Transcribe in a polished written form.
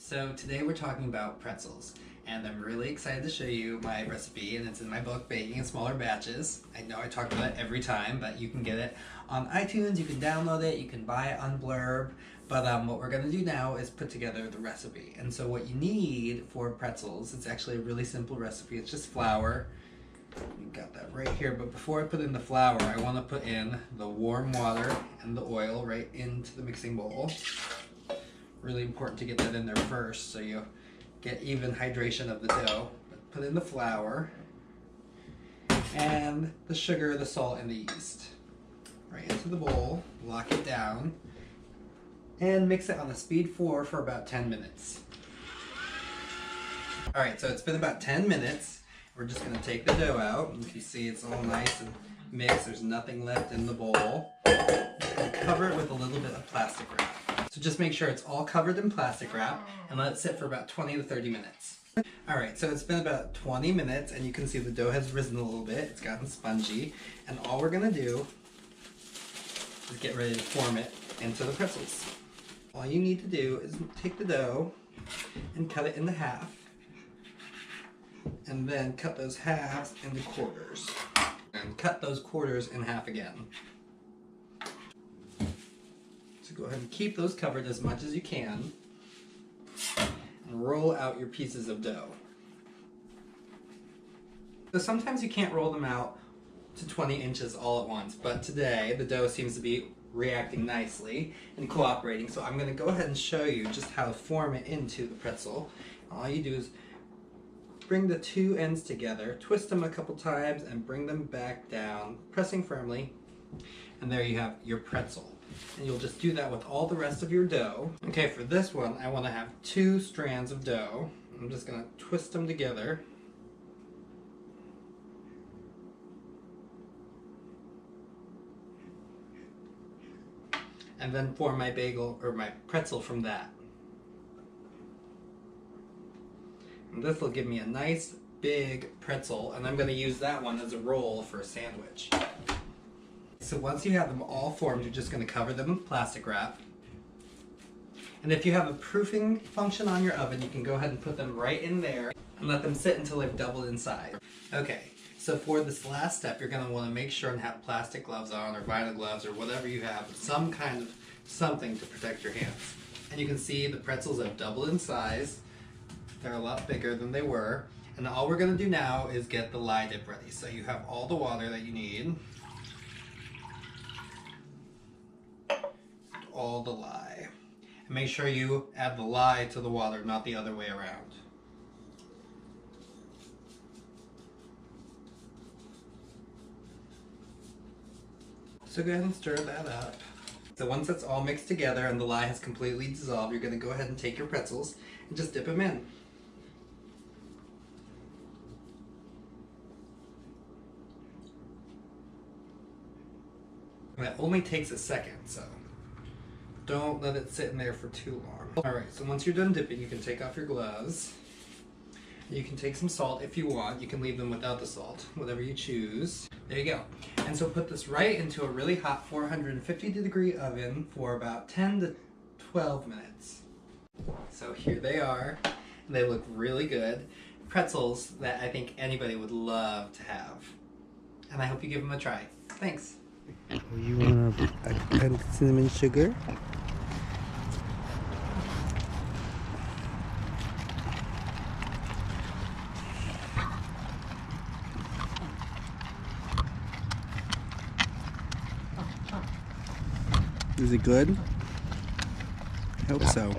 So today we're talking about pretzels, and I'm really excited to show you my recipe, and it's in my book, Baking in Smaller Batches. I know I talk about it every time, but you can get it on iTunes, you can download it, you can buy it on Blurb, but what we're going to do now is put together the recipe. And so what you need for pretzels, it's actually a really simple recipe, it's just flour. You got that right here, but before I put in the flour, I want to put in the warm water and the oil right into the mixing bowl. Really important to get that in there first so you get even hydration of the dough. Put in the flour and the sugar, the salt, and the yeast right into the bowl. Lock it down and mix it on a speed 4 for about 10 minutes. Alright, so it's been about 10 minutes. We're just going to take the dough out. And you see it's all nice and mixed. There's nothing left in the bowl. Just going to cover it with a little bit of plastic wrap. So just make sure it's all covered in plastic wrap and let it sit for about 20 to 30 minutes. Alright, so it's been about 20 minutes and you can see the dough has risen a little bit. It's gotten spongy. And all we're going to do is get ready to form it into the pretzels. All you need to do is take the dough and cut it into half. And then cut those halves into quarters. And cut those quarters in half again. So go ahead and keep those covered as much as you can. And roll out your pieces of dough. So sometimes you can't roll them out to 20 inches all at once, but today the dough seems to be reacting nicely and cooperating, so I'm going to go ahead and show you just how to form it into the pretzel. All you do is bring the two ends together, twist them a couple times, and bring them back down, pressing firmly, and there you have your pretzel. And you'll just do that with all the rest of your dough. Okay, for this one, I want to have 2 strands of dough. I'm just going to twist them together. And then form my bagel, or my pretzel from that. And this will give me a nice big pretzel, and I'm going to use that one as a roll for a sandwich. So once you have them all formed, you're just going to cover them with plastic wrap. And if you have a proofing function on your oven, you can go ahead and put them right in there and let them sit until they've doubled in size. Okay, so for this last step, you're going to want to make sure and have plastic gloves on, or vinyl gloves, or whatever you have, some kind of something to protect your hands. And you can see the pretzels have doubled in size. They're a lot bigger than they were. And all we're going to do now is get the lye dip ready. So you have all the water that you need. All the lye. And make sure you add the lye to the water, not the other way around. So go ahead and stir that up. So once it's all mixed together and the lye has completely dissolved, you're going to go ahead and take your pretzels and just dip them in. And that only takes a second, so don't let it sit in there for too long. Alright, so once you're done dipping, you can take off your gloves. You can take some salt if you want. You can leave them without the salt, whatever you choose. There you go. And so put this right into a really hot 450-degree oven for about 10 to 12 minutes. So here they are. They look really good. Pretzels that I think anybody would love to have. And I hope you give them a try. Thanks. You want to add cinnamon sugar? Is it good? I hope so.